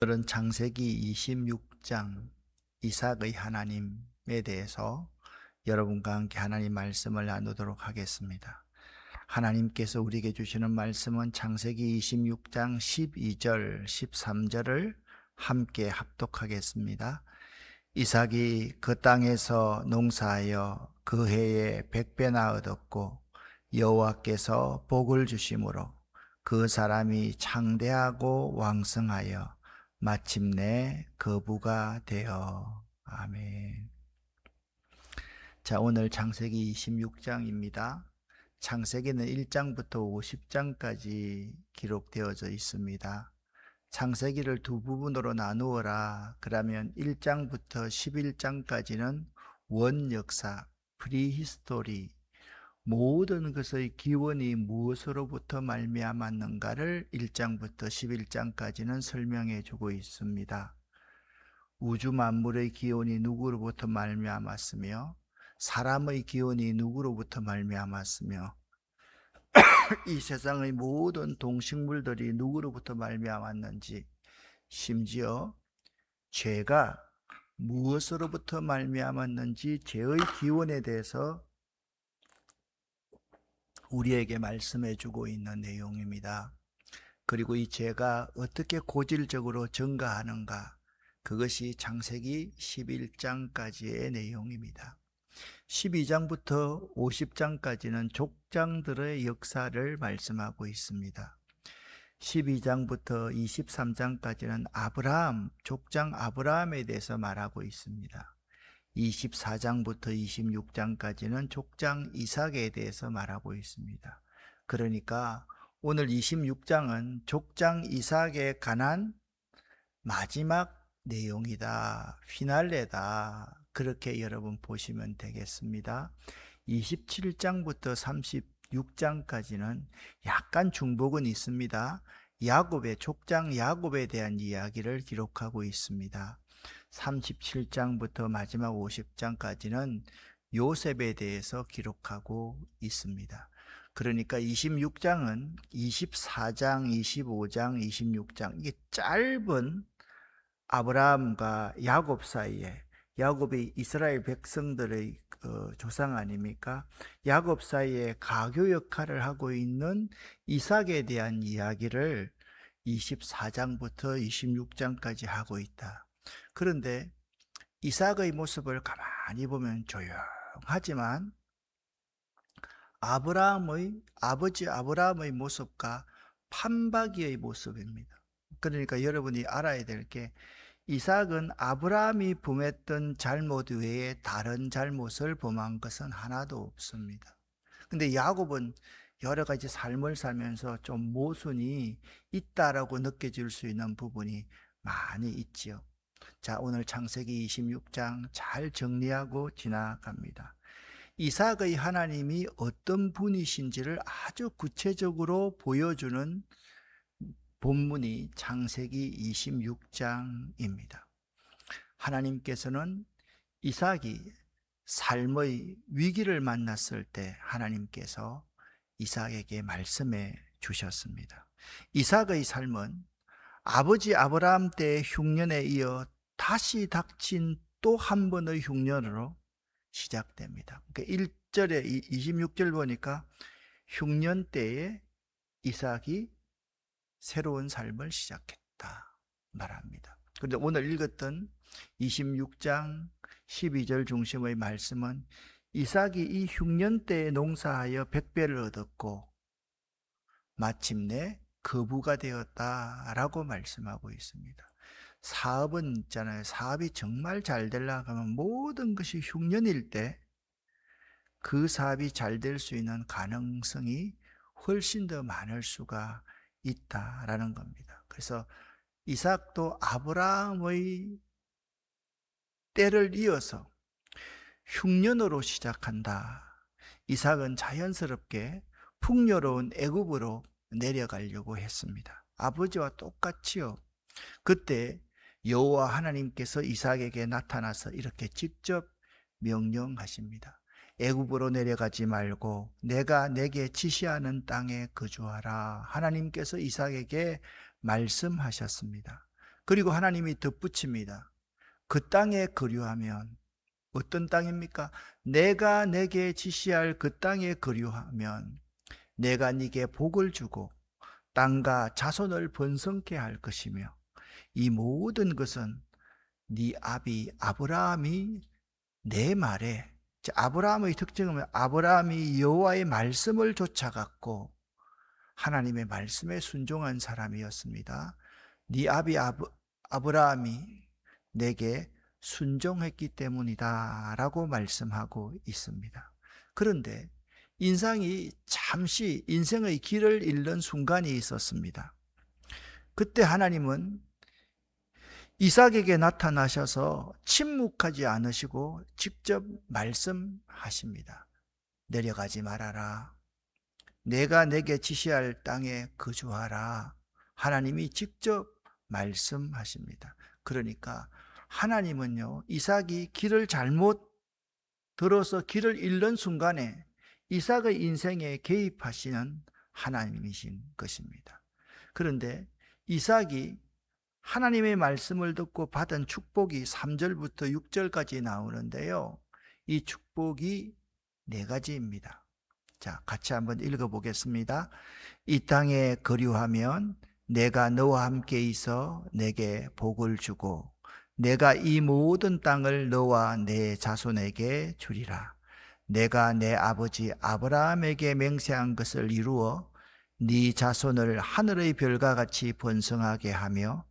오늘은 창세기 26장 이삭의 하나님에 대해서 여러분과 함께 하나님 말씀을 나누도록 하겠습니다. 하나님께서 우리에게 주시는 말씀은 창세기 26장 12절, 13절을 함께 합독하겠습니다. 이삭이 그 땅에서 농사하여 그 해에 100배나 얻었고 여호와께서 복을 주심으로 그 사람이 창대하고 왕성하여 마침내 거부가 되어. 아멘. 자, 오늘 창세기 26장입니다. 창세기는 1장부터 50장까지 기록되어져 있습니다. 창세기를 두 부분으로 나누어라. 그러면 1장부터 11장까지는 원역사, 프리히스토리, 모든 것의 기원이 무엇으로부터 말미암았는가를 1장부터 11장까지는 설명해 주고 있습니다. 우주 만물의 기원이 누구로부터 말미암았으며 사람의 기원이 누구로부터 말미암았으며 이 세상의 모든 동식물들이 누구로부터 말미암았는지, 심지어 죄가 무엇으로부터 말미암았는지 죄의 기원에 대해서 우리에게 말씀해 주고 있는 내용입니다. 그리고 이 죄가 어떻게 고질적으로 증가하는가, 그것이 창세기 11장까지의 내용입니다. 12장부터 50장까지는 족장들의 역사를 말씀하고 있습니다. 12장부터 23장까지는 아브라함, 족장 아브라함에 대해서 말하고 있습니다. 24장부터 26장까지는 족장 이삭에 대해서 말하고 있습니다. 그러니까 오늘 26장은 족장 이삭에 관한 마지막 내용이다, 피날레다, 그렇게 여러분 보시면 되겠습니다. 27장부터 36장까지는 약간 중복은 있습니다. 야곱의 족장 야곱에 대한 이야기를 기록하고 있습니다. 37장부터 마지막 50장까지는 요셉에 대해서 기록하고 있습니다. 그러니까 26장은 24장, 25장, 26장, 이게 짧은 아브라함과 야곱 사이에, 야곱이 이스라엘 백성들의 조상 아닙니까? 야곱 사이에 가교 역할을 하고 있는 이삭에 대한 이야기를 24장부터 26장까지 하고 있다. 그런데 이삭의 모습을 가만히 보면 조용하지만 아버지 아브라함의 모습과 판박이의 모습입니다. 그러니까 여러분이 알아야 될 게, 이삭은 아브라함이 범했던 잘못 외에 다른 잘못을 범한 것은 하나도 없습니다. 근데 야곱은 여러 가지 삶을 살면서 좀 모순이 있다라고 느껴질 수 있는 부분이 많이 있지요. 자, 오늘 창세기 26장 잘 정리하고 지나갑니다. 이삭의 하나님이 어떤 분이신지를 아주 구체적으로 보여주는 본문이 창세기 26장입니다. 하나님께서는 이삭이 삶의 위기를 만났을 때 하나님께서 이삭에게 말씀해 주셨습니다. 이삭의 삶은 아버지 아브라함 때의 흉년에 이어 다시 닥친 또 한 번의 흉년으로 시작됩니다. 그러니까 1절에 26절 보니까 흉년 때에 이삭이 새로운 삶을 시작했다 말합니다. 그런데 오늘 읽었던 26장 12절 중심의 말씀은 이삭이 이 흉년 때에 농사하여 100배를 얻었고 마침내 거부가 되었다라고 말씀하고 있습니다. 사업은 있잖아요. 사업이 정말 잘 되려고 하면 모든 것이 흉년일 때 그 사업이 잘 될 수 있는 가능성이 훨씬 더 많을 수가 있다라는 겁니다. 그래서 이삭도 아브라함의 때를 이어서 흉년으로 시작한다. 이삭은 자연스럽게 풍요로운 애굽으로 내려가려고 했습니다. 아버지와 똑같이요. 그때 여호와 하나님께서 이삭에게 나타나서 이렇게 직접 명령하십니다. 애굽으로 내려가지 말고 내가 내게 지시하는 땅에 거주하라. 하나님께서 이삭에게 말씀하셨습니다. 그리고 하나님이 덧붙입니다. 그 땅에 거류하면, 어떤 땅입니까? 내가 내게 지시할 그 땅에 거류하면 내가 네게 복을 주고 땅과 자손을 번성케 할 것이며, 이 모든 것은 네 아비 아브라함이 내 말에, 아브라함의 특징은 아브라함이 여호와의 말씀을 쫓아갔고 하나님의 말씀에 순종한 사람이었습니다. 네 아비 아브라함이 내게 순종했기 때문이다 라고 말씀하고 있습니다. 그런데 인생의 길을 잃는 순간이 있었습니다. 그때 하나님은 이삭에게 나타나셔서 침묵하지 않으시고 직접 말씀하십니다. 내려가지 말아라. 내가 내게 지시할 땅에 거주하라. 하나님이 직접 말씀하십니다. 그러니까 하나님은요, 이삭이 길을 잘못 들어서 길을 잃는 순간에 이삭의 인생에 개입하시는 하나님이신 것입니다. 그런데 이삭이 하나님의 말씀을 듣고 받은 축복이 3절부터 6절까지 나오는데요. 이 축복이 네 가지입니다. 자, 같이 한번 읽어보겠습니다. 이 땅에 거류하면 내가 너와 함께 있어 내게 복을 주고 내가 이 모든 땅을 너와 내 자손에게 주리라. 내가 내 아버지 아브라함에게 맹세한 것을 이루어 네 자손을 하늘의 별과 같이 번성하게 하며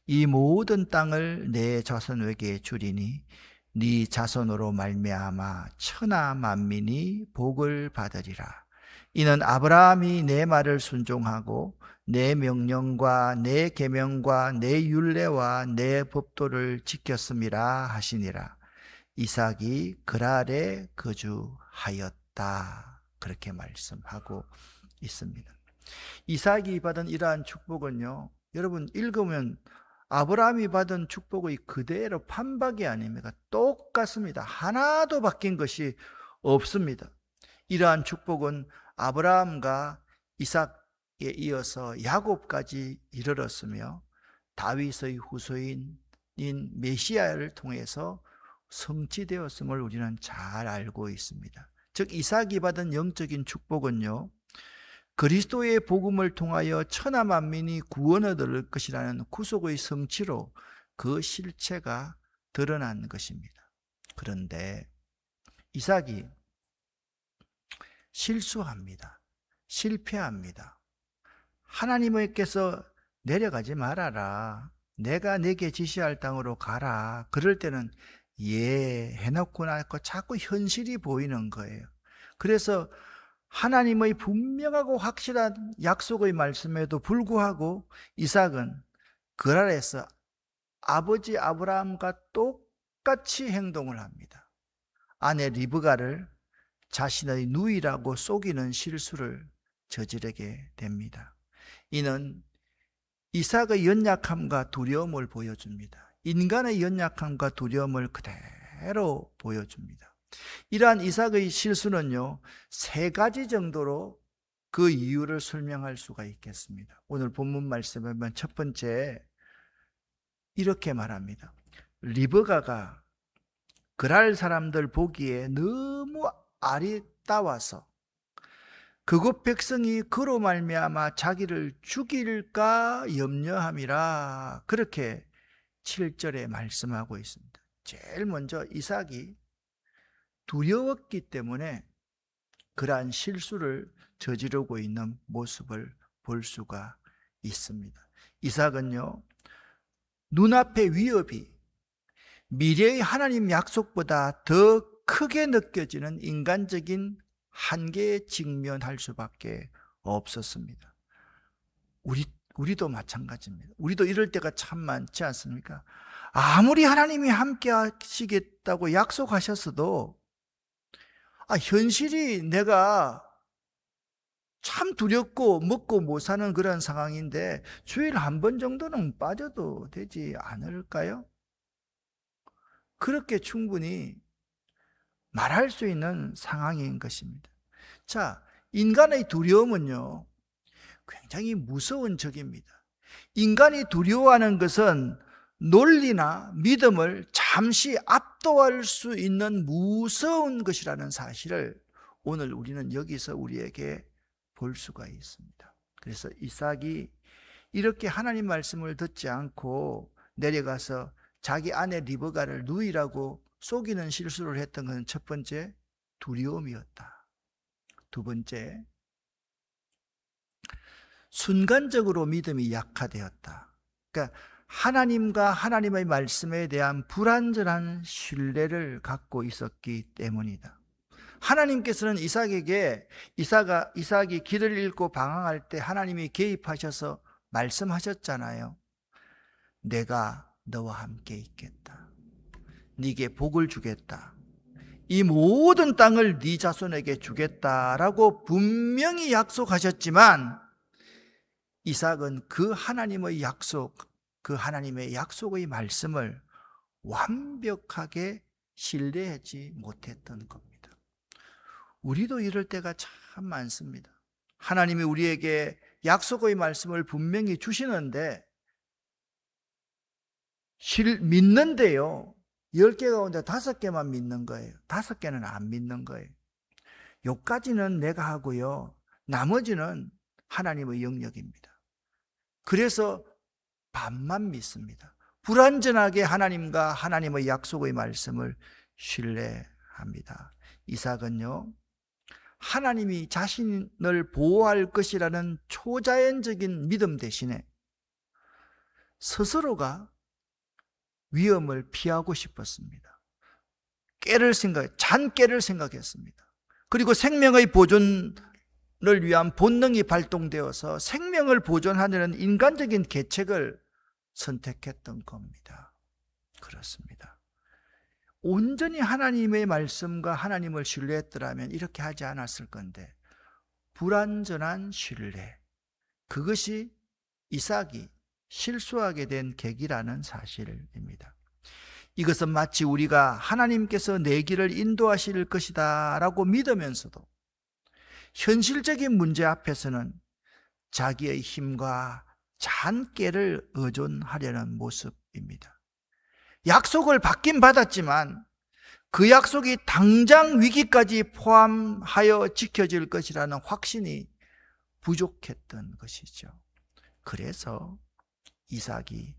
이 모든 땅을 내 자손에게 주리니 네 자손으로 말미암아 천하 만민이 복을 받으리라. 이는 아브라함이 내 말을 순종하고 내 명령과 내 계명과 내 율례와 내 법도를 지켰음이라 하시니라. 이삭이 그랄에 거주하였다. 그렇게 말씀하고 있습니다. 이삭이 받은 이러한 축복은요, 여러분 읽으면 아브라함이 받은 축복의 그대로 판박이 아닙니다. 똑같습니다. 하나도 바뀐 것이 없습니다. 이러한 축복은 아브라함과 이삭에 이어서 야곱까지 이르렀으며 다윗의 후손인 메시아를 통해서 성취되었음을 우리는 잘 알고 있습니다. 즉 이삭이 받은 영적인 축복은요, 그리스도의 복음을 통하여 천하 만민이 구원을 얻을 것이라는 구속의 성취로 그 실체가 드러난 것입니다. 그런데 이삭이 실수합니다. 실패합니다. 하나님께서 내려가지 말아라. 내가 내게 지시할 땅으로 가라. 그럴 때는 예 해놓고 나서 자꾸 현실이 보이는 거예요. 그래서 하나님의 분명하고 확실한 약속의 말씀에도 불구하고 이삭은 그랄에서 아버지 아브라함과 똑같이 행동을 합니다. 아내 리브가를 자신의 누이라고 속이는 실수를 저지르게 됩니다. 이는 이삭의 연약함과 두려움을 보여줍니다. 인간의 연약함과 두려움을 그대로 보여줍니다. 이러한 이삭의 실수는요, 세 가지 정도로 그 이유를 설명할 수가 있겠습니다. 오늘 본문 말씀에 보면 첫 번째 이렇게 말합니다. 리브가가 그랄 사람들 보기에 너무 아리따워서 그곳 백성이 그로 말미암아 자기를 죽일까 염려함이라, 그렇게 7절에 말씀하고 있습니다. 제일 먼저 이삭이 두려웠기 때문에 그러한 실수를 저지르고 있는 모습을 볼 수가 있습니다. 이삭은요, 눈앞의 위협이 미래의 하나님 약속보다 더 크게 느껴지는 인간적인 한계에 직면할 수밖에 없었습니다. 우리도 마찬가지입니다. 우리도 이럴 때가 참 많지 않습니까? 아무리 하나님이 함께 하시겠다고 약속하셨어도 현실이 내가 참 두렵고 먹고 못 사는 그런 상황인데 주일 한 번 정도는 빠져도 되지 않을까요? 그렇게 충분히 말할 수 있는 상황인 것입니다. 자, 인간의 두려움은요, 굉장히 무서운 적입니다. 인간이 두려워하는 것은 논리나 믿음을 잠시 압도할 수 있는 무서운 것이라는 사실을 오늘 우리는 여기서 우리에게 볼 수가 있습니다. 그래서 이삭이 이렇게 하나님 말씀을 듣지 않고 내려가서 자기 아내 리브가를 누이라고 속이는 실수를 했던 것은 첫 번째, 두려움이었다. 두 번째, 순간적으로 믿음이 약화되었다. 그러니까 하나님과 하나님의 말씀에 대한 불완전한 신뢰를 갖고 있었기 때문이다. 하나님께서는 이삭이 길을 잃고 방황할 때 하나님이 개입하셔서 말씀하셨잖아요. 내가 너와 함께 있겠다. 네게 복을 주겠다. 이 모든 땅을 네 자손에게 주겠다라고 분명히 약속하셨지만 이삭은 그 하나님의 약속의 말씀을 완벽하게 신뢰하지 못했던 겁니다. 우리도 이럴 때가 참 많습니다. 하나님이 우리에게 약속의 말씀을 분명히 주시는데 믿는데요, 10개 가운데 5개만 믿는 거예요. 5개는 안 믿는 거예요. 요까지는 내가 하고요, 나머지는 하나님의 영역입니다. 그래서 반만 믿습니다. 불완전하게 하나님과 하나님의 약속의 말씀을 신뢰합니다. 이삭은요, 하나님이 자신을 보호할 것이라는 초자연적인 믿음 대신에 스스로가 위험을 피하고 싶었습니다. 잔깨를 생각했습니다. 그리고 생명의 보존을 위한 본능이 발동되어서 생명을 보존하려는 인간적인 계책을 선택했던 겁니다. 그렇습니다. 온전히 하나님의 말씀과 하나님을 신뢰했더라면 이렇게 하지 않았을 건데, 불완전한 신뢰, 그것이 이삭이 실수하게 된 계기라는 사실입니다. 이것은 마치 우리가 하나님께서 내 길을 인도하실 것이다 라고 믿으면서도 현실적인 문제 앞에서는 자기의 힘과 잔깨를 의존하려는 모습입니다. 약속을 받긴 받았지만 그 약속이 당장 위기까지 포함하여 지켜질 것이라는 확신이 부족했던 것이죠. 그래서 이삭이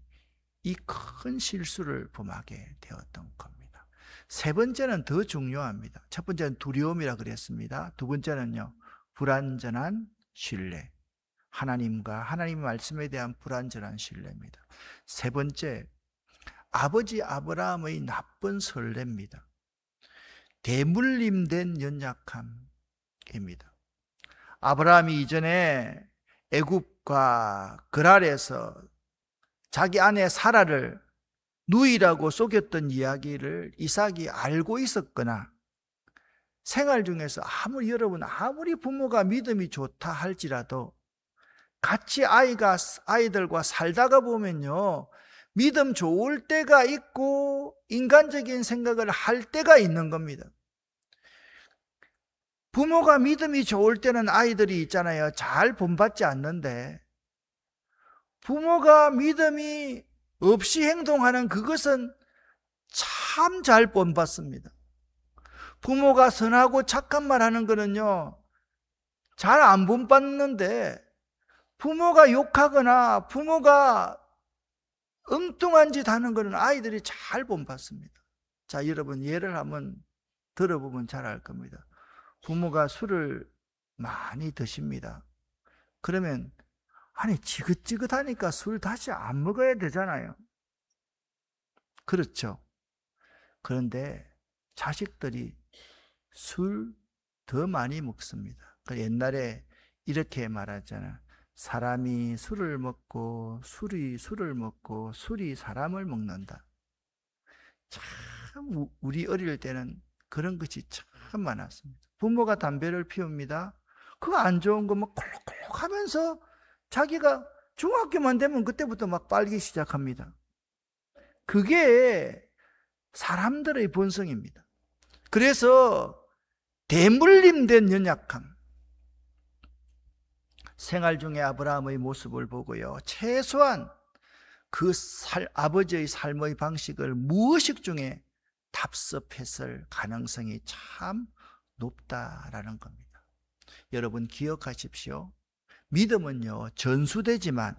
이 큰 실수를 범하게 되었던 겁니다. 세 번째는 더 중요합니다. 첫 번째는 두려움이라 그랬습니다. 두 번째는요, 불완전한 신뢰. 하나님과 하나님의 말씀에 대한 불완전한 신뢰입니다. 세 번째, 아버지 아브라함의 나쁜 선례입니다. 대물림된 연약함입니다. 아브라함이 이전에 애굽과 그랄에서 자기 아내 사라를 누이라고 속였던 이야기를 이삭이 알고 있었거나, 생활 중에서 아무리 부모가 믿음이 좋다 할지라도 같이 아이들과 살다가 보면요, 믿음 좋을 때가 있고 인간적인 생각을 할 때가 있는 겁니다. 부모가 믿음이 좋을 때는 아이들이 있잖아요, 잘 본받지 않는데, 부모가 믿음이 없이 행동하는 그것은 참 잘 본받습니다. 부모가 선하고 착한 말 하는 거는요, 잘 안 본받는데, 부모가 욕하거나 부모가 엉뚱한 짓 하는 거는 아이들이 잘 본받습니다. 자, 여러분 예를 한번 들어보면 잘 알 겁니다. 부모가 술을 많이 드십니다. 그러면 지긋지긋하니까 술 다시 안 먹어야 되잖아요. 그렇죠. 그런데 자식들이 술 더 많이 먹습니다. 옛날에 이렇게 말하잖아요. 사람이 술을 먹고 술이 술을 먹고 술이 사람을 먹는다. 참 우리 어릴 때는 그런 것이 참 많았습니다. 부모가 담배를 피웁니다. 그거 안 좋은 거 막 콜록콜록 하면서 자기가 중학교만 되면 그때부터 막 빨기 시작합니다. 그게 사람들의 본성입니다. 그래서 대물림된 연약함. 생활 중에 아브라함의 모습을 보고요, 최소한 아버지의 삶의 방식을 무의식 중에 답습했을 가능성이 참 높다라는 겁니다. 여러분 기억하십시오. 믿음은요, 전수되지만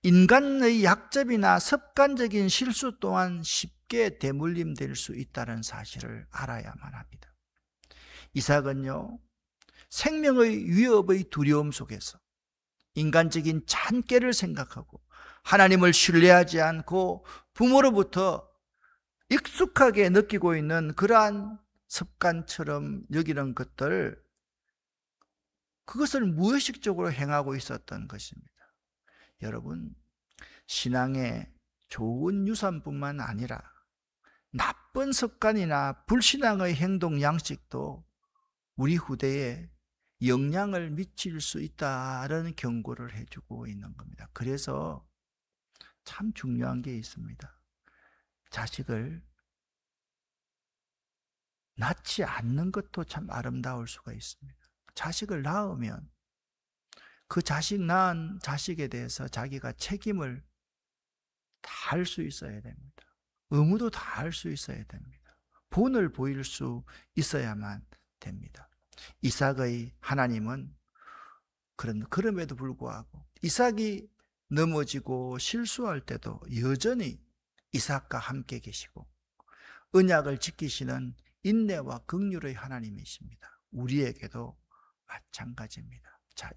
인간의 약점이나 습관적인 실수 또한 쉽게 대물림될 수 있다는 사실을 알아야만 합니다. 이삭은요, 생명의 위협의 두려움 속에서 인간적인 잔꾀를 생각하고 하나님을 신뢰하지 않고 부모로부터 익숙하게 느끼고 있는 그러한 습관처럼 여기는 그것을 무의식적으로 행하고 있었던 것입니다. 여러분, 신앙의 좋은 유산뿐만 아니라 나쁜 습관이나 불신앙의 행동 양식도 우리 후대에 영향을 미칠 수 있다는 경고를 해주고 있는 겁니다. 그래서 참 중요한 게 있습니다. 자식을 낳지 않는 것도 참 아름다울 수가 있습니다. 자식을 낳으면 그 낳은 자식에 대해서 자기가 책임을 다할 수 있어야 됩니다. 의무도 다할 수 있어야 됩니다. 본을 보일 수 있어야만 됩니다. 이삭의 하나님은 그럼에도 불구하고 이삭이 넘어지고 실수할 때도 여전히 이삭과 함께 계시고 언약을 지키시는 인내와 긍휼의 하나님이십니다. 우리에게도 마찬가지입니다. 자,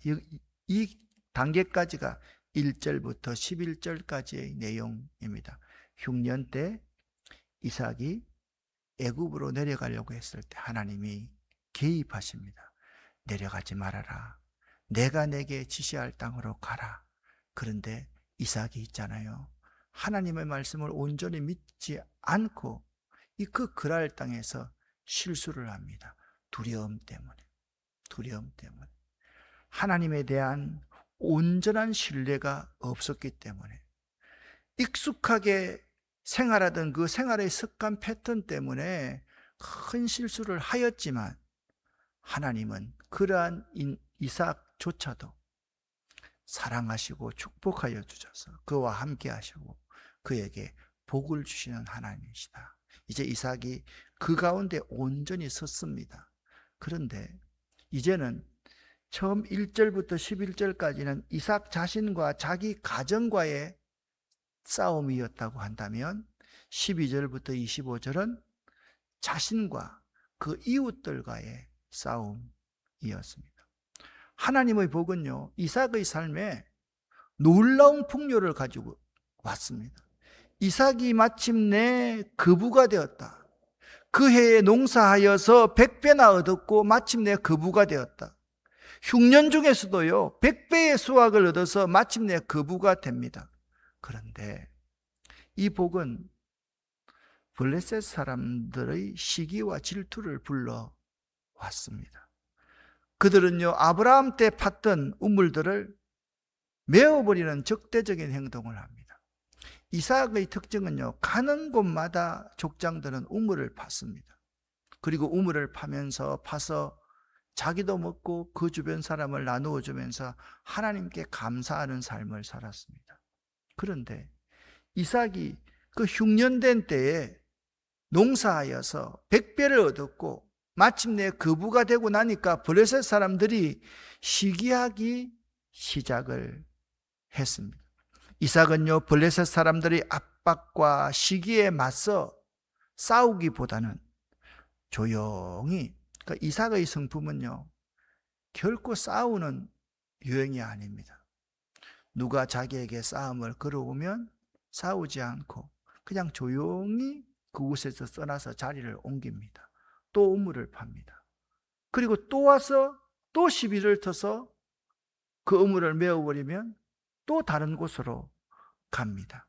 이 단계까지가 1절부터 11절까지의 내용입니다. 흉년 때 이삭이 애굽으로 내려가려고 했을 때 하나님이 개입하십니다. 내려가지 말아라. 내가 내게 지시할 땅으로 가라. 그런데 이삭이 있잖아요, 하나님의 말씀을 온전히 믿지 않고 그 그랄 땅에서 실수를 합니다. 두려움 때문에. 하나님에 대한 온전한 신뢰가 없었기 때문에, 익숙하게 생활하던 그 생활의 습관 패턴 때문에 큰 실수를 하였지만 하나님은 그러한 이삭조차도 사랑하시고 축복하여 주셔서 그와 함께 하시고 그에게 복을 주시는 하나님이시다. 이제 이삭이 그 가운데 온전히 섰습니다. 그런데 이제는 처음 1절부터 11절까지는 이삭 자신과 자기 가정과의 싸움이었다고 한다면 12절부터 25절은 자신과 그 이웃들과의 싸움이었습니다. 하나님의 복은요, 이삭의 삶에 놀라운 풍요를 가지고 왔습니다. 이삭이 마침내 거부가 되었다. 그 해에 농사하여서 100배나 얻었고 마침내 거부가 되었다. 흉년 중에서도요 100배의 수확을 얻어서 마침내 거부가 됩니다. 그런데 이 복은 블레셋 사람들의 시기와 질투를 불러왔습니다. 그들은요 아브라함 때 팠던 우물들을 메어버리는 적대적인 행동을 합니다. 이삭의 특징은요, 가는 곳마다 족장들은 우물을 팠습니다. 그리고 우물을 파서 자기도 먹고 그 주변 사람을 나누어 주면서 하나님께 감사하는 삶을 살았습니다. 그런데 이삭이 그 흉년된 때에 농사하여서 100배를 얻었고 마침내 거부가 되고 나니까 블레셋 사람들이 시기하기 시작을 했습니다. 이삭은요 블레셋 사람들의 압박과 시기에 맞서 싸우기보다는 조용히, 그러니까 이삭의 성품은요 결코 싸우는 유형이 아닙니다. 누가 자기에게 싸움을 걸어오면 싸우지 않고 그냥 조용히 그곳에서 떠나서 자리를 옮깁니다. 또 우물을 팝니다. 그리고 또 와서 또 시비를 터서 그 우물을 메워버리면 또 다른 곳으로 갑니다.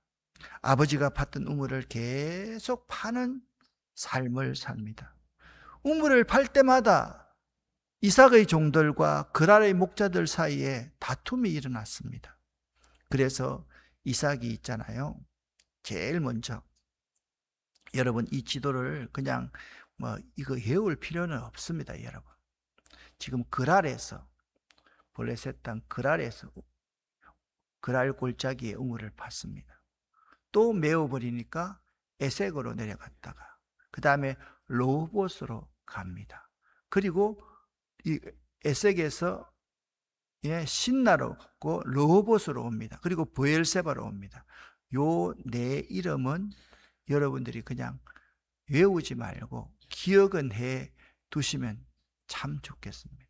아버지가 팠던 우물을 계속 파는 삶을 삽니다. 우물을 팔 때마다 이삭의 종들과 그랄의 목자들 사이에 다툼이 일어났습니다. 그래서 이삭이 있잖아요, 제일 먼저, 여러분 이 지도를 그냥 이거 외울 필요는 없습니다. 여러분 지금 그랄에서 블레셋 땅 그랄에서 그랄 골짜기에 우물을 팠습니다. 또 메워버리니까 에색으로 내려갔다가 그 다음에 로봇으로 갑니다. 그리고 이 에색에서 신나로 갔고 로봇으로 옵니다. 그리고 브엘세바로 옵니다. 요 네 이름은 여러분들이 그냥 외우지 말고 기억은 해 두시면 참 좋겠습니다.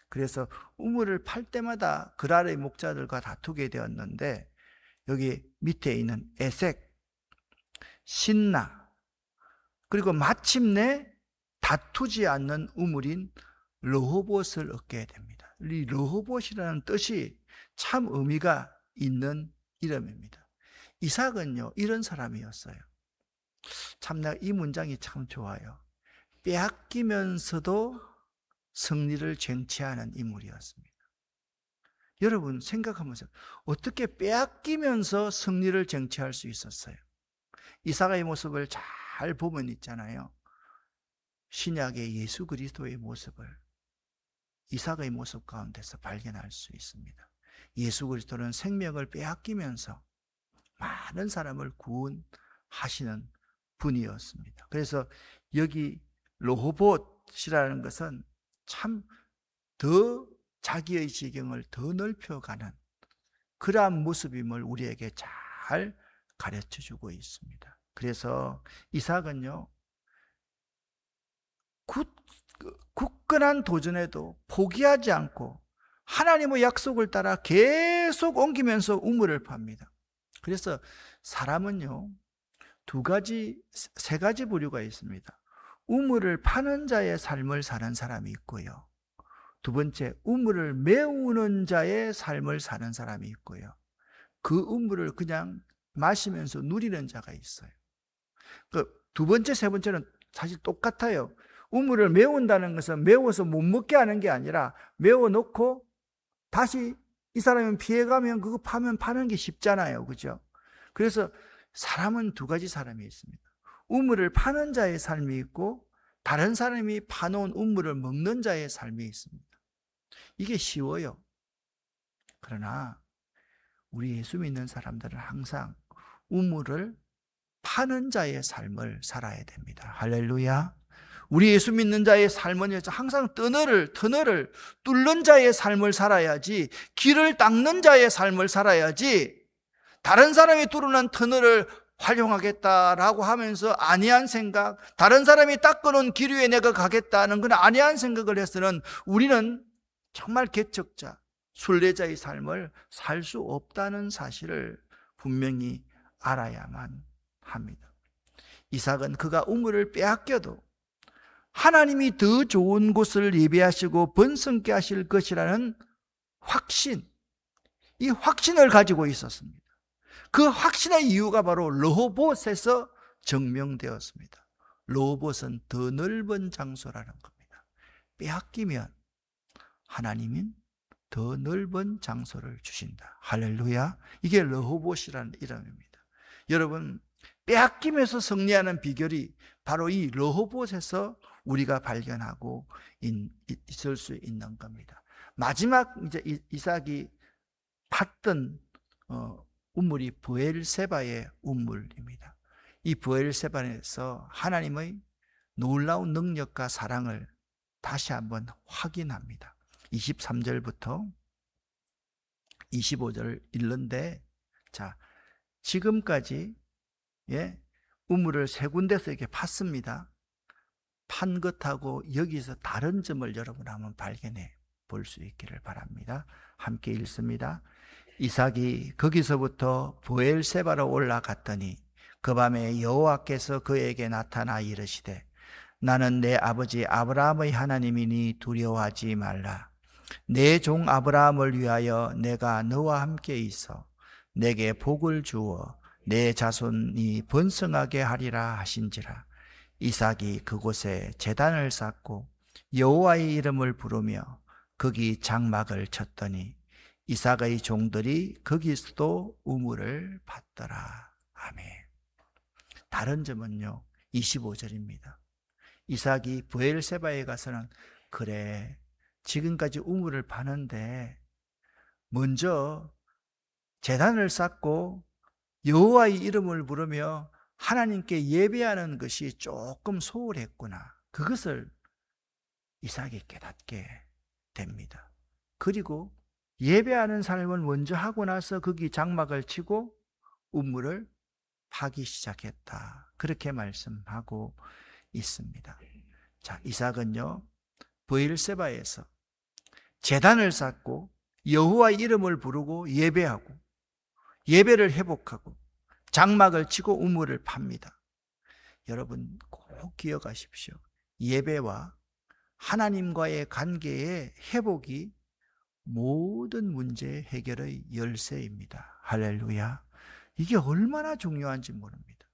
그래서 우물을 팔 때마다 그랄의 목자들과 다투게 되었는데 여기 밑에 있는 에색, 신나, 그리고 마침내 다투지 않는 우물인 르호봇을 얻게 됩니다. 이 르호봇이라는 뜻이 참 의미가 있는 이름입니다. 이삭은요 이런 사람이었어요. 참 내가 이 문장이 참 좋아요. 빼앗기면서도 승리를 쟁취하는 인물이었습니다. 여러분 생각하면서 어떻게 빼앗기면서 승리를 쟁취할 수 있었어요? 이삭의 모습을 잘 보면 있잖아요. 신약의 예수 그리스도의 모습을 이삭의 모습 가운데서 발견할 수 있습니다. 예수 그리스도는 생명을 빼앗기면서 많은 사람을 구원하시는 분이었습니다. 그래서 여기 르호봇이라는 것은 참 더 자기의 지경을 더 넓혀가는 그러한 모습임을 우리에게 잘 가르쳐주고 있습니다. 그래서 이삭은요 굳건한 도전에도 포기하지 않고 하나님의 약속을 따라 계속 옮기면서 우물을 팝니다. 그래서 사람은요 세 가지 부류가 있습니다. 우물을 파는 자의 삶을 사는 사람이 있고요, 두 번째 우물을 메우는 자의 삶을 사는 사람이 있고요, 그 우물을 그냥 마시면서 누리는 자가 있어요. 그 두 번째, 세 번째는 사실 똑같아요. 우물을 메운다는 것은 메워서 못 먹게 하는 게 아니라 메워놓고 다시 이 사람은 피해가면 그거 파는 게 쉽잖아요. 그죠? 그래서 사람은 두 가지 사람이 있습니다. 우물을 파는 자의 삶이 있고 다른 사람이 파놓은 우물을 먹는 자의 삶이 있습니다. 이게 쉬워요. 그러나 우리 예수 믿는 사람들은 항상 우물을 파는 자의 삶을 살아야 됩니다. 할렐루야. 우리 예수 믿는 자의 삶은 항상 터널을 뚫는 자의 삶을 살아야지, 길을 닦는 자의 삶을 살아야지, 다른 사람이 뚫어놓은 터널을 활용하겠다라고 하면서 안이한 생각, 다른 사람이 닦아놓은 길 위에 내가 가겠다는 그런 안이한 생각을 해서는 우리는 정말 개척자, 순례자의 삶을 살 수 없다는 사실을 분명히 알아야만 합니다. 이삭은 그가 우물을 빼앗겨도 하나님이 더 좋은 곳을 예비하시고 번성케 하실 것이라는 확신, 이 확신을 가지고 있었습니다. 그 확신의 이유가 바로 르호봇에서 증명되었습니다. 르호봇은 더 넓은 장소라는 겁니다. 빼앗기면 하나님은 더 넓은 장소를 주신다. 할렐루야. 이게 르호봇이라는 이름입니다. 여러분, 빼앗기면서 승리하는 비결이 바로 이 르호봇에서 우리가 발견하고 있을 수 있는 겁니다. 마지막 이제 이삭이 팠던 우물이 브엘세바의 우물입니다. 이 브엘세바에서 하나님의 놀라운 능력과 사랑을 다시 한번 확인합니다. 23절부터 25절 읽는데, 자, 지금까지 우물을 세 군데서 이렇게 팠습니다. 판 것하고 여기서 다른 점을 여러분 한번 발견해 볼 수 있기를 바랍니다. 함께 읽습니다. 이삭이 거기서부터 브엘세바로 올라갔더니 그 밤에 여호와께서 그에게 나타나 이르시되 나는 내 아버지 아브라함의 하나님이니 두려워하지 말라. 내 종 아브라함을 위하여 내가 너와 함께 있어 내게 복을 주어 내 자손이 번성하게 하리라 하신지라. 이삭이 그곳에 제단을 쌓고 여호와의 이름을 부르며 거기 장막을 쳤더니 이삭의 종들이 거기서도 우물을 팠더라. 아멘. 다른 점은요 25절입니다. 이삭이 브엘세바에 가서는 그래 지금까지 우물을 파는데 먼저 제단을 쌓고 여호와의 이름을 부르며 하나님께 예배하는 것이 조금 소홀했구나. 그것을 이삭이 깨닫게 됩니다. 그리고 예배하는 삶을 먼저 하고 나서 거기 장막을 치고 우물을 파기 시작했다. 그렇게 말씀하고 있습니다. 자, 이삭은요, 브엘세바에서 제단을 쌓고 여호와의 이름을 부르고 예배하고 예배를 회복하고 장막을 치고 우물을 팝니다. 여러분 꼭 기억하십시오. 예배와 하나님과의 관계의 회복이 모든 문제 해결의 열쇠입니다. 할렐루야. 이게 얼마나 중요한지 모릅니다.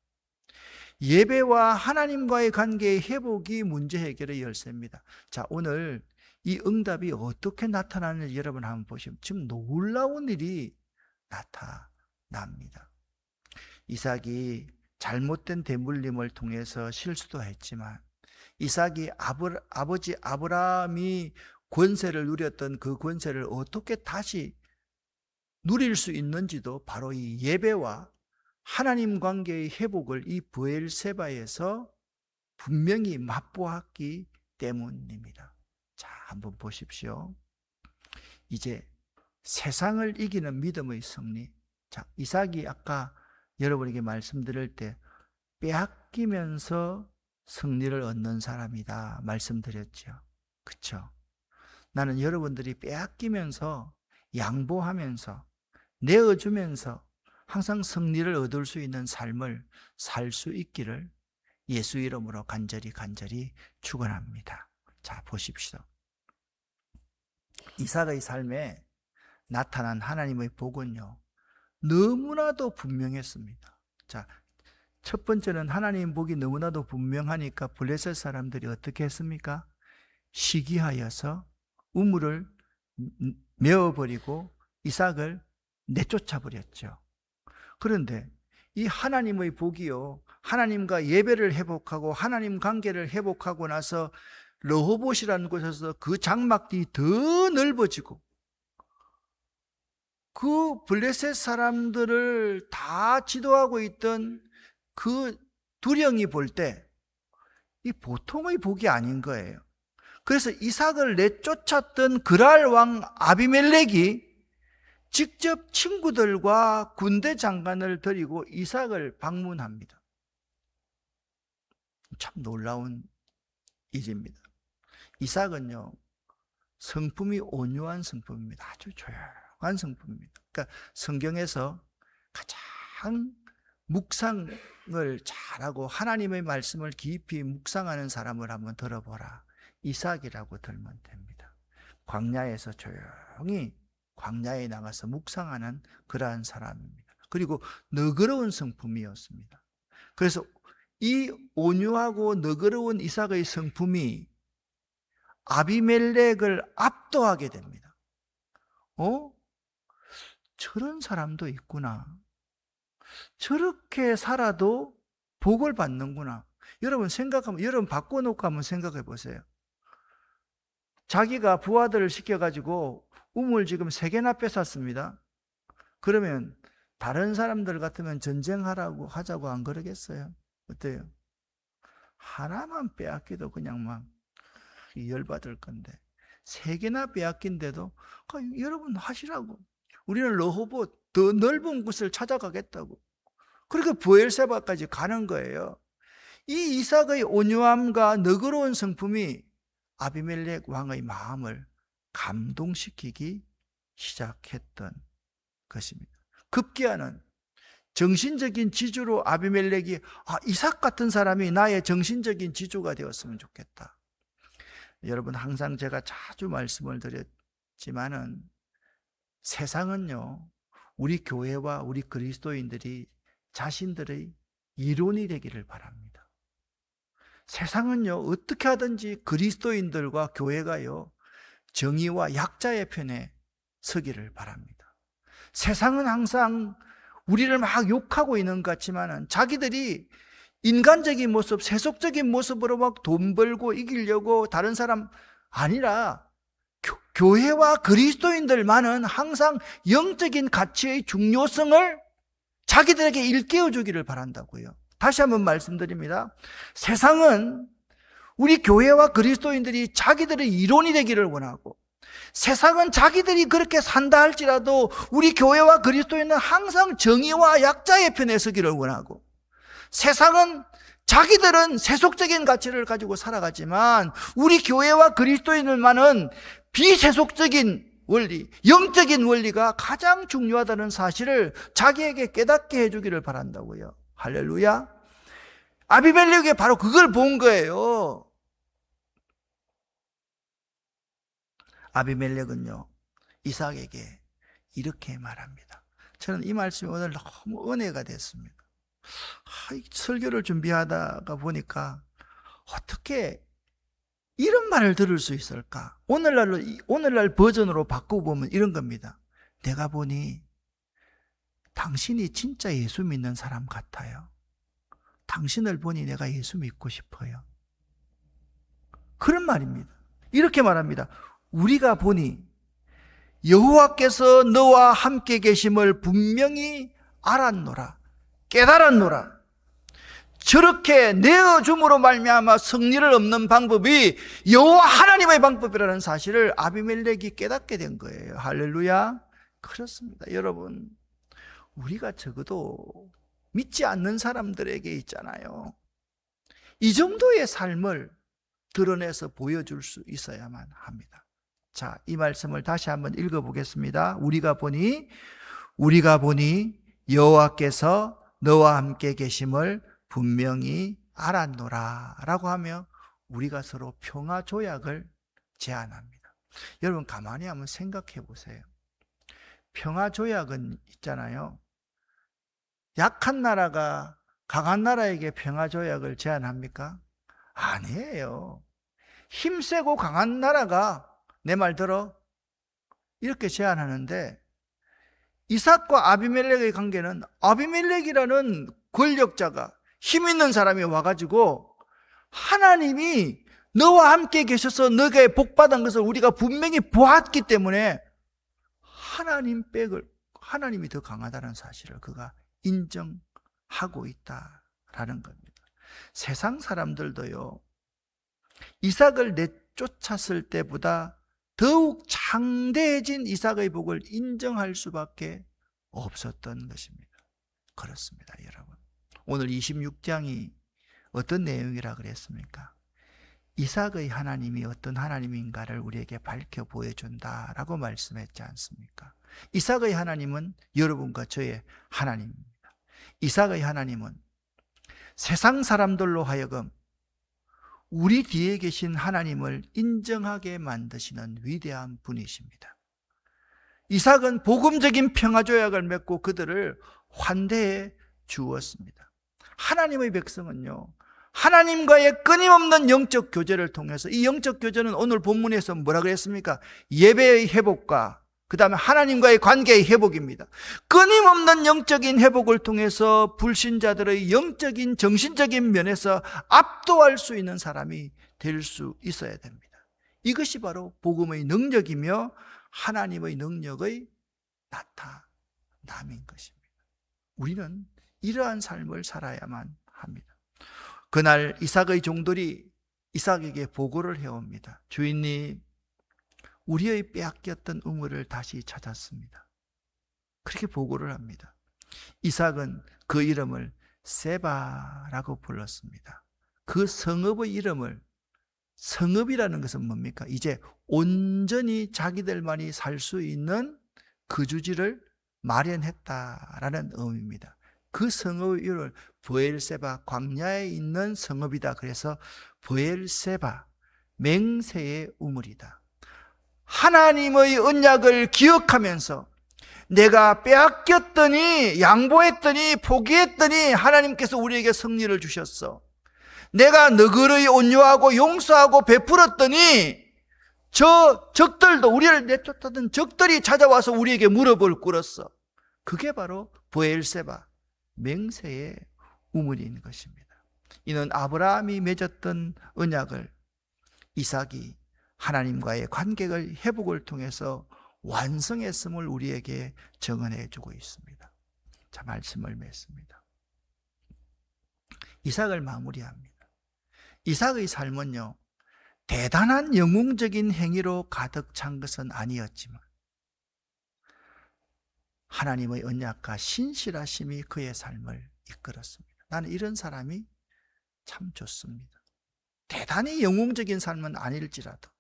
예배와 하나님과의 관계의 회복이 문제 해결의 열쇠입니다. 자, 오늘 이 응답이 어떻게 나타나는지 여러분 한번 보시면 지금 놀라운 일이 나타납니다. 이삭이 잘못된 대물림을 통해서 실수도 했지만 이삭이 아버지 아브라함이 권세를 누렸던 그 권세를 어떻게 다시 누릴 수 있는지도 바로 이 예배와 하나님 관계의 회복을 이 브엘세바에서 분명히 맛보았기 때문입니다. 자, 한번 보십시오. 이제 세상을 이기는 믿음의 승리. 자, 이삭이 아까 여러분에게 말씀드릴 때 빼앗기면서 승리를 얻는 사람이다 말씀드렸죠. 그렇죠? 나는 여러분들이 빼앗기면서 양보하면서 내어주면서 항상 승리를 얻을 수 있는 삶을 살 수 있기를 예수 이름으로 간절히 축원합니다. 자, 보십시오. 이삭의 삶에 나타난 하나님의 복은요, 너무나도 분명했습니다. 자, 첫 번째는 하나님 복이 너무나도 분명하니까 블레셋 사람들이 어떻게 했습니까? 시기하여서 우물을 메어버리고 이삭을 내쫓아 버렸죠. 그런데 이 하나님의 복이요, 하나님과 예배를 회복하고 하나님 관계를 회복하고 나서 르호봇이라는 곳에서 그 장막이 더 넓어지고 그 블레셋 사람들을 다 지도하고 있던 그 두령이 볼 때 이 보통의 복이 아닌 거예요. 그래서 이삭을 내쫓았던 그랄 왕 아비멜렉이 직접 친구들과 군대 장관을 데리고 이삭을 방문합니다. 참 놀라운 일입니다. 이삭은요, 성품이 온유한 성품입니다. 아주 조용한 성품입니다. 그러니까 성경에서 가장 묵상을 잘하고 하나님의 말씀을 깊이 묵상하는 사람을 한번 들어보라. 이삭이라고 들면 됩니다. 광야에서 조용히 광야에 나가서 묵상하는 그러한 사람입니다. 그리고 너그러운 성품이었습니다. 그래서 이 온유하고 너그러운 이삭의 성품이 아비멜렉을 압도하게 됩니다. 저런 사람도 있구나. 저렇게 살아도 복을 받는구나. 여러분 여러분 바꿔놓고 한번 생각해 보세요. 자기가 부하들을 시켜가지고 우물 지금 3개나 뺏었습니다. 그러면 다른 사람들 같으면 전쟁하라고 하자고 안 그러겠어요? 어때요? 하나만 빼앗기도 그냥 막 열받을 건데 3개나 빼앗긴데도 여러분 하시라고. 우리는 르호봇 더 넓은 곳을 찾아가겠다고. 그렇게 브엘세바까지 가는 거예요. 이 이삭의 온유함과 너그러운 성품이 아비멜렉 왕의 마음을 감동시키기 시작했던 것입니다. 급기야는 정신적인 지주로 아비멜렉이 이삭 같은 사람이 나의 정신적인 지주가 되었으면 좋겠다. 여러분 항상 제가 자주 말씀을 드렸지만은 세상은요, 우리 교회와 우리 그리스도인들이 자신들의 이론이 되기를 바랍니다. 세상은요, 어떻게 하든지 그리스도인들과 교회가요, 정의와 약자의 편에 서기를 바랍니다. 세상은 항상 우리를 막 욕하고 있는 것 같지만은 자기들이 인간적인 모습, 세속적인 모습으로 막 돈 벌고 이기려고 다른 사람 아니라 교회와 그리스도인들만은 항상 영적인 가치의 중요성을 자기들에게 일깨워 주기를 바란다고요. 다시 한번 말씀드립니다. 세상은 우리 교회와 그리스도인들이 자기들의 이론이 되기를 원하고, 세상은 자기들이 그렇게 산다 할지라도 우리 교회와 그리스도인은 항상 정의와 약자의 편에 서기를 원하고, 세상은 자기들은 세속적인 가치를 가지고 살아가지만 우리 교회와 그리스도인들만은 비세속적인 원리, 영적인 원리가 가장 중요하다는 사실을 자기에게 깨닫게 해주기를 바란다고요. 할렐루야. 아비멜렉이 바로 그걸 본 거예요. 아비멜렉은요, 이삭에게 이렇게 말합니다. 저는 이 말씀이 오늘 너무 은혜가 됐습니다. 이 설교를 준비하다가 보니까 어떻게 이런 말을 들을 수 있을까? 오늘날 버전으로 바꿔보면 이런 겁니다. 내가 보니 당신이 진짜 예수 믿는 사람 같아요. 당신을 보니 내가 예수 믿고 싶어요. 그런 말입니다. 이렇게 말합니다. 우리가 보니 여호와께서 너와 함께 계심을 분명히 알았노라, 깨달았노라. 저렇게 내어줌으로 말미암아 승리를 얻는 방법이 여호와 하나님의 방법이라는 사실을 아비멜렉이 깨닫게 된 거예요. 할렐루야. 그렇습니다. 여러분, 우리가 적어도 믿지 않는 사람들에게 있잖아요, 이 정도의 삶을 드러내서 보여줄 수 있어야만 합니다. 자, 이 말씀을 다시 한번 읽어보겠습니다. 우리가 보니 여호와께서 너와 함께 계심을 분명히 알았노라 라고 하며 우리가 서로 평화 조약을 제안합니다. 여러분, 가만히 한번 생각해 보세요. 평화 조약은 있잖아요, 약한 나라가 강한 나라에게 평화 조약을 제안합니까? 아니에요. 힘세고 강한 나라가 내 말 들어 이렇게 제안하는데, 이삭과 아비멜렉의 관계는 아비멜렉이라는 권력자가, 힘 있는 사람이 와가지고 하나님이 너와 함께 계셔서 너에게 복받은 것을 우리가 분명히 보았기 때문에 하나님이 더 강하다는 사실을 그가 인정하고 있다라는 겁니다. 세상 사람들도요, 이삭을 내쫓았을 때보다 더욱 창대해진 이삭의 복을 인정할 수밖에 없었던 것입니다. 그렇습니다, 여러분. 오늘 26장이 어떤 내용이라 그랬습니까? 이삭의 하나님이 어떤 하나님인가를 우리에게 밝혀 보여준다라고 말씀했지 않습니까? 이삭의 하나님은 여러분과 저의 하나님입니다. 이삭의 하나님은 세상 사람들로 하여금 우리 뒤에 계신 하나님을 인정하게 만드시는 위대한 분이십니다. 이삭은 복음적인 평화조약을 맺고 그들을 환대해 주었습니다. 하나님의 백성은요, 하나님과의 끊임없는 영적 교제를 통해서, 이 영적 교제는 오늘 본문에서 뭐라 그랬습니까? 예배의 회복과 그 다음에 하나님과의 관계의 회복입니다. 끊임없는 영적인 회복을 통해서 불신자들의 영적인 정신적인 면에서 압도할 수 있는 사람이 될 수 있어야 됩니다. 이것이 바로 복음의 능력이며 하나님의 능력의 나타남인 것입니다. 우리는 이러한 삶을 살아야만 합니다. 그날 이삭의 종들이 이삭에게 보고를 해옵니다. 주인님, 우리의 빼앗겼던 우물을 다시 찾았습니다. 그렇게 보고를 합니다. 이삭은 그 이름을 세바라고 불렀습니다. 그 성읍의 이름을, 성읍이라는 것은 뭡니까? 이제 온전히 자기들만이 살 수 있는 거주지를 마련했다라는 의미입니다. 그 성읍의 이름을 브엘세바, 광야에 있는 성읍이다. 그래서 브엘세바, 맹세의 우물이다. 하나님의 언약을 기억하면서 내가 빼앗겼더니, 양보했더니, 포기했더니 하나님께서 우리에게 승리를 주셨어. 내가 너그러이 온유하고 용서하고 베풀었더니 저 적들도, 우리를 내쫓았던 적들이 찾아와서 우리에게 무릎을 꿇었어. 그게 바로 브엘세바, 맹세의 우물인 것입니다. 이는 아브라함이 맺었던 언약을 이삭이 하나님과의 관계를 회복을 통해서 완성했음을 우리에게 증언해 주고 있습니다. 자, 말씀을 맺습니다. 이삭을 마무리합니다. 이삭의 삶은요, 대단한 영웅적인 행위로 가득 찬 것은 아니었지만 하나님의 언약과 신실하심이 그의 삶을 이끌었습니다. 나는 이런 사람이 참 좋습니다. 대단히 영웅적인 삶은 아닐지라도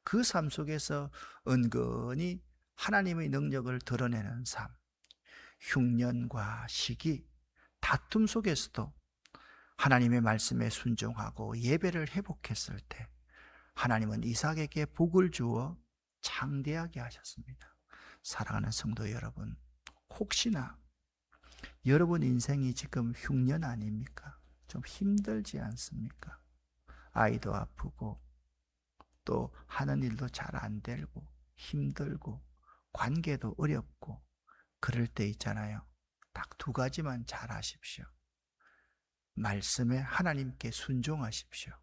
그 삶 속에서 은근히 하나님의 능력을 드러내는 삶, 흉년과 시기, 다툼 속에서도 하나님의 말씀에 순종하고 예배를 회복했을 때 하나님은 이삭에게 복을 주어 장대하게 하셨습니다. 사랑하는 성도 여러분, 혹시나 여러분 인생이 지금 흉년 아닙니까? 좀 힘들지 않습니까? 아이도 아프고 또 하는 일도 잘 안 되고 힘들고 관계도 어렵고 그럴 때 있잖아요. 딱 두 가지만 잘 하십시오. 말씀에 하나님께 순종하십시오.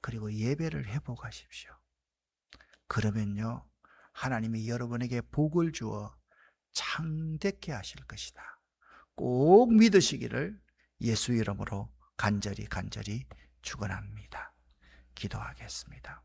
그리고 예배를 회복하십시오. 그러면요, 하나님이 여러분에게 복을 주어 창대케 하실 것이다. 꼭 믿으시기를 예수 이름으로 간절히 축원합니다. 기도하겠습니다.